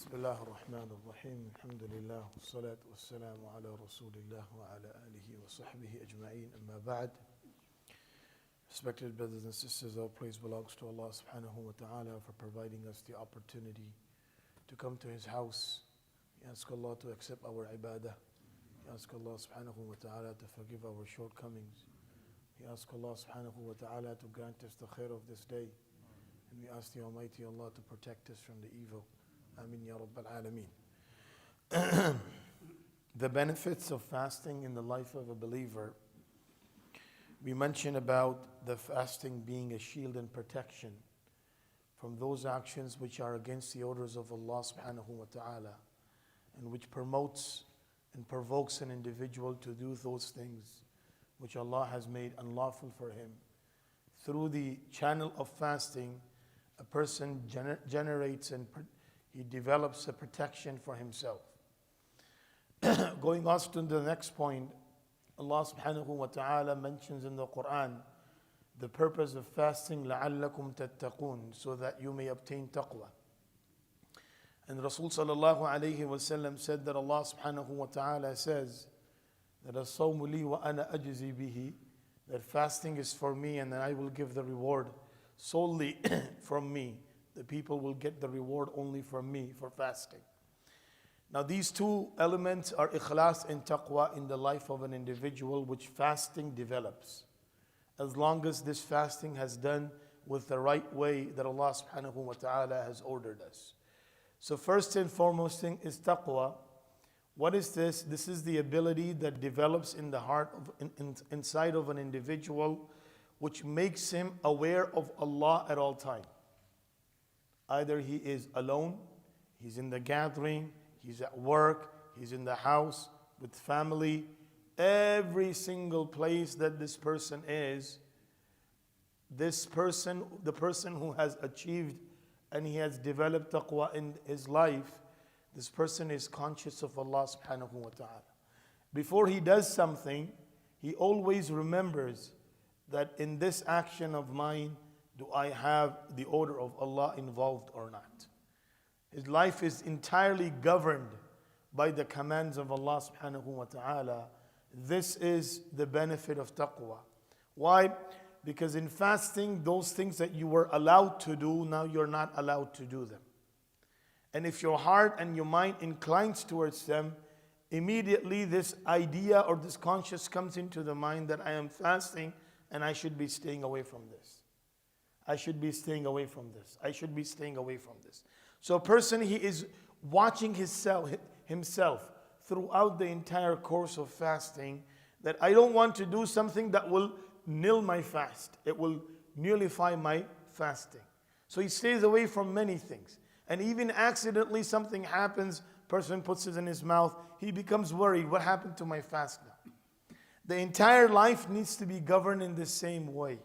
بسم الله الرحمن الرحيم الحمد لله والصلاة والسلام على رسول الله وعلى آله وصحبه أجمعين أما بعد. Respected brothers and sisters, all praise belongs to Allah subhanahu wa ta'ala for providing us the opportunity to come to His house. We ask Allah to accept our ibadah. We ask Allah subhanahu wa ta'ala to forgive our shortcomings. We ask Allah subhanahu wa ta'ala to grant us the khair of this day. And we ask the Almighty Allah to protect us from the evil. Amin ya Rabbal Alameen. The benefits of fasting in the life of a believer. We mentioned about the fasting being a shield and protection from those actions which are against the orders of Allah subhanahu wa ta'ala, and which promotes and provokes an individual to do those things which Allah has made unlawful for him. Through the channel of fasting, a person generates and he develops a protection for himself. Going on to the next point, Allah subhanahu wa ta'ala mentions in the Quran the purpose of fasting, لَعَلَّكُمْ تَتَّقُونَ, so that you may obtain taqwa. And Rasul sallallahu alayhi wa sallam said that Allah subhanahu wa ta'ala says that الصَّوْمُ لِي وَأَنَا أَجْزِي بِهِ, that fasting is for me and that I will give the reward solely from me. The people will get the reward only from me for fasting. Now these two elements are ikhlas and taqwa in the life of an individual, which fasting develops. As long as this fasting has done with the right way that Allah subhanahu wa ta'ala has ordered us. So first and foremost thing is taqwa. What is this? This is the ability that develops in the heart of inside of an individual, which makes him aware of Allah at all times. Either he is alone, he's in the gathering, he's at work, he's in the house with family. Every single place that this person is, the person who has achieved and he has developed taqwa in his life, this person is conscious of Allah subhanahu wa ta'ala. Before he does something, he always remembers that in this action of mine, do I have the order of Allah involved or not? His life is entirely governed by the commands of Allah subhanahu wa ta'ala. This is the benefit of taqwa. Why? Because in fasting, those things that you were allowed to do, now you're not allowed to do them. And if your heart and your mind inclines towards them, immediately this idea or this conscience comes into the mind that I am fasting and I should be staying away from this. I should be staying away from this. I should be staying away from this. So a person, he is watching himself throughout the entire course of fasting, that I don't want to do something that will nil my fast. It will nullify my fasting. So he stays away from many things. And even accidentally something happens, person puts it in his mouth, he becomes worried, what happened to my fast now? The entire life needs to be governed in the same way.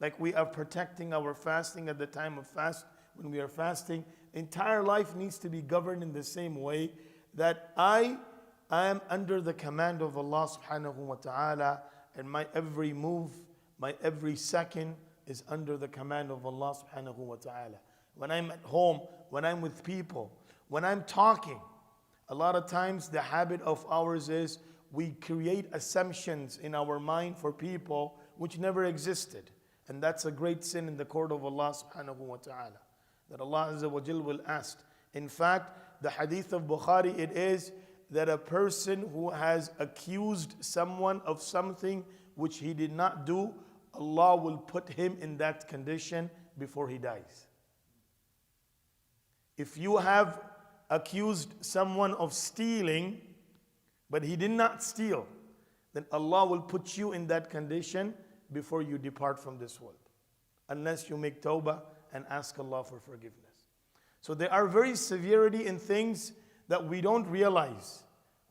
Like we are protecting our fasting at the time of fast, when we are fasting, entire life needs to be governed in the same way, that I am under the command of Allah subhanahu wa ta'ala, and my every move, my every second is under the command of Allah subhanahu wa ta'ala. When I'm at home, when I'm with people, when I'm talking, a lot of times the habit of ours is we create assumptions in our mind for people which never existed. And that's a great sin in the court of Allah subhanahu wa ta'ala, that Allah Azza wa Jal will ask. In fact, the hadith of Bukhari, it is that a person who has accused someone of something which he did not do, Allah will put him in that condition before he dies. If you have accused someone of stealing, but he did not steal, then Allah will put you in that condition before you depart from this world, unless you make tawbah and ask Allah for forgiveness. So there are very severity in things that we don't realize.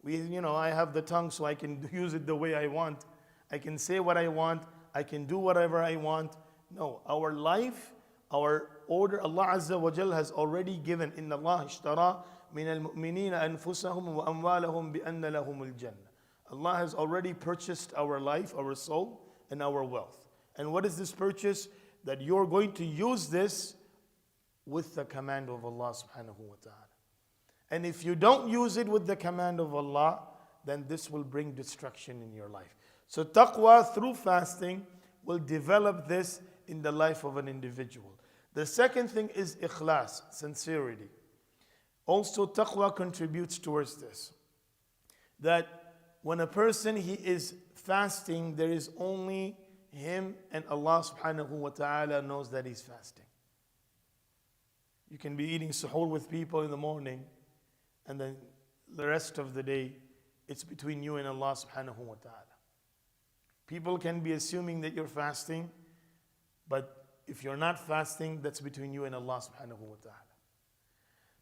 I have the tongue, so I can use it the way I want. I can say what I want. I can do whatever I want. No, our life, our order, Allah Azza wa Jal has already given. Inna Allah ishtara min al-mu'minina anfusahum wa amwalahum bi anna lahumul jannah. Allah has already purchased our life, our soul, and our wealth. And what is this purchase? That you're going to use this with the command of Allah subhanahu wa ta'ala. And if you don't use it with the command of Allah, then this will bring destruction in your life. So taqwa through fasting will develop this in the life of an individual. The second thing is ikhlas, sincerity. Also taqwa contributes towards this. That when a person he is fasting, there is only him and Allah subhanahu wa ta'ala knows that he's fasting. You can be eating suhoor with people in the morning, and then the rest of the day, it's between you and Allah subhanahu wa ta'ala. People can be assuming that you're fasting, but if you're not fasting, that's between you and Allah subhanahu wa ta'ala.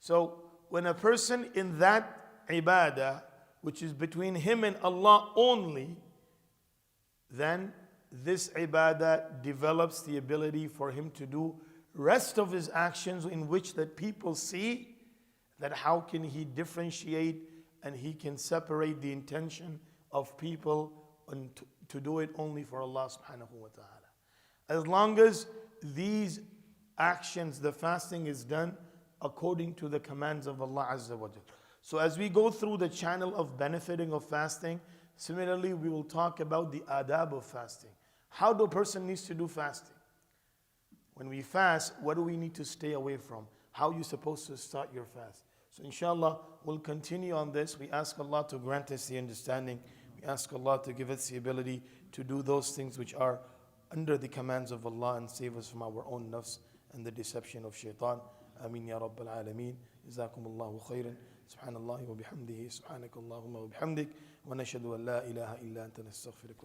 So when a person in that ibadah, which is between him and Allah only, then this ibadah develops the ability for him to do rest of his actions in which that people see that how can he differentiate and he can separate the intention of people and to do it only for Allah subhanahu wa ta'ala. As long as these actions, the fasting is done according to the commands of Allah Azza wa Jal. So as we go through the channel of benefiting of fasting, similarly we will talk about the adab of fasting. How do a person needs to do fasting? When we fast, what do we need to stay away from? How are you supposed to start your fast? So inshallah, we'll continue on this. We ask Allah to grant us the understanding. We ask Allah to give us the ability to do those things which are under the commands of Allah and save us from our own nafs and the deception of shaitan. Ameen ya Rabbal Alameen. Jazakumullahu khairan. Subhanallah wa bihamdihi. Subhanakallahumma wa bihamdik. Wa nashhadu an la ilaha illa anta nastaghfiruka.